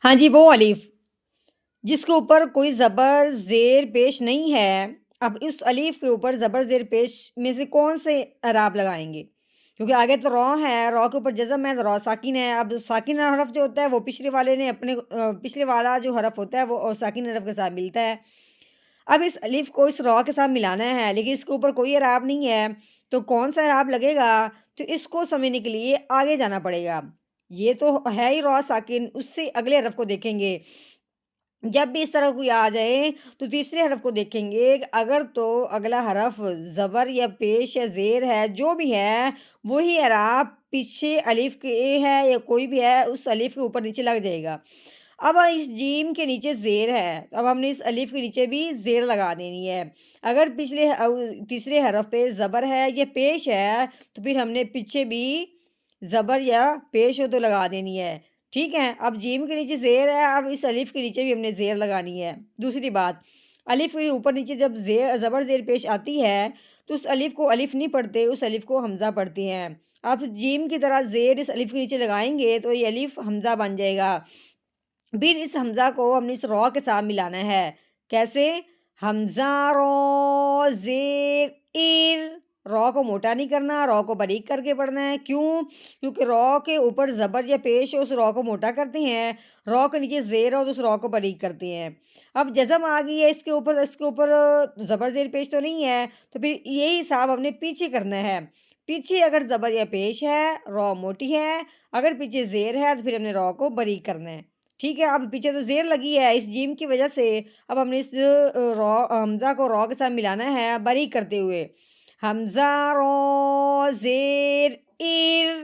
ہاں جی، وہ الف جس کے اوپر کوئی زبر زیر پیش نہیں ہے، اب اس الف کے اوپر زبر زیر پیش میں سے کون سے اعراب لگائیں گے؟ کیونکہ آگے تو رو ہے، رو کے اوپر جزم ہے تو رو ساکن ہے۔ اب ساکن حرف جو ہوتا ہے وہ پچھلے والے نے اپنے پچھلے والا جو حرف ہوتا ہے وہ ساکن حرف کے ساتھ ملتا ہے۔ اب اس الف کو اس رو کے ساتھ ملانا ہے، لیکن اس کے اوپر کوئی اعراب نہیں ہے، تو کون سا اعراب لگے گا؟ تو اس کو سمجھنے کے لیے آگے جانا پڑے گا۔ یہ تو ہے ہی رو ساکن، اس سے اگلے حرف کو دیکھیں گے۔ جب بھی اس طرح کوئی آ جائے تو تیسرے حرف کو دیکھیں گے کہ اگر تو اگلا حرف زبر یا پیش یا زیر ہے، جو بھی ہے وہی اعراب پیچھے الف کے ہے یا کوئی بھی ہے اس الف کے اوپر نیچے لگ جائے گا۔ اب اس جیم کے نیچے زیر ہے، اب ہم نے اس الف کے نیچے بھی زیر لگا دینی ہے۔ اگر تیسرے حرف پہ زبر ہے یا پیش ہے تو پھر ہم نے پیچھے بھی زبر یا پیش ہو تو لگا دینی ہے۔ ٹھیک ہے، اب جیم کے نیچے زیر ہے، اب اس الف کے نیچے بھی ہم نے زیر لگانی ہے۔ دوسری بات، الف کے اوپر نیچے جب زبر زیر پیش آتی ہے تو اس الف کو الف نہیں پڑھتے، اس الف کو حمزہ پڑھتے ہیں۔ اب جیم کی طرح زیر اس الف کے نیچے لگائیں گے تو یہ الف حمزہ بن جائے گا۔ پھر اس حمزہ کو ہم نے اس رو کے ساتھ ملانا ہے۔ کیسے؟ حمزہ رو زیر ار، رو کو موٹا نہیں کرنا، رو کو باریک کر کے پڑھنا ہے۔ کیوں؟ کیونکہ رو کے اوپر زبر یا پیش ہو اس رو کو موٹا کرتے ہیں، رو کے نیچے زیر ہو تو اس رو کو باریک کرتے ہیں۔ اب جزم آ گئی ہے، اس کے اوپر زبر زیر پیش تو نہیں ہے، تو پھر یہی حساب ہم نے پیچھے کرنا ہے۔ پیچھے اگر زبر یا پیش ہے، رو موٹی ہے، اگر پیچھے زیر ہے تو پھر ہم نے رو کو باریک کرنا ہے۔ ٹھیک ہے، اب پیچھے تو زیر لگی ہے اس جیم کی وجہ سے، اب ہم نے اس حمزہ کو رو کے ساتھ ملانا ہے باریک کرتے ہوئے۔ حمزہ رو زیر ار،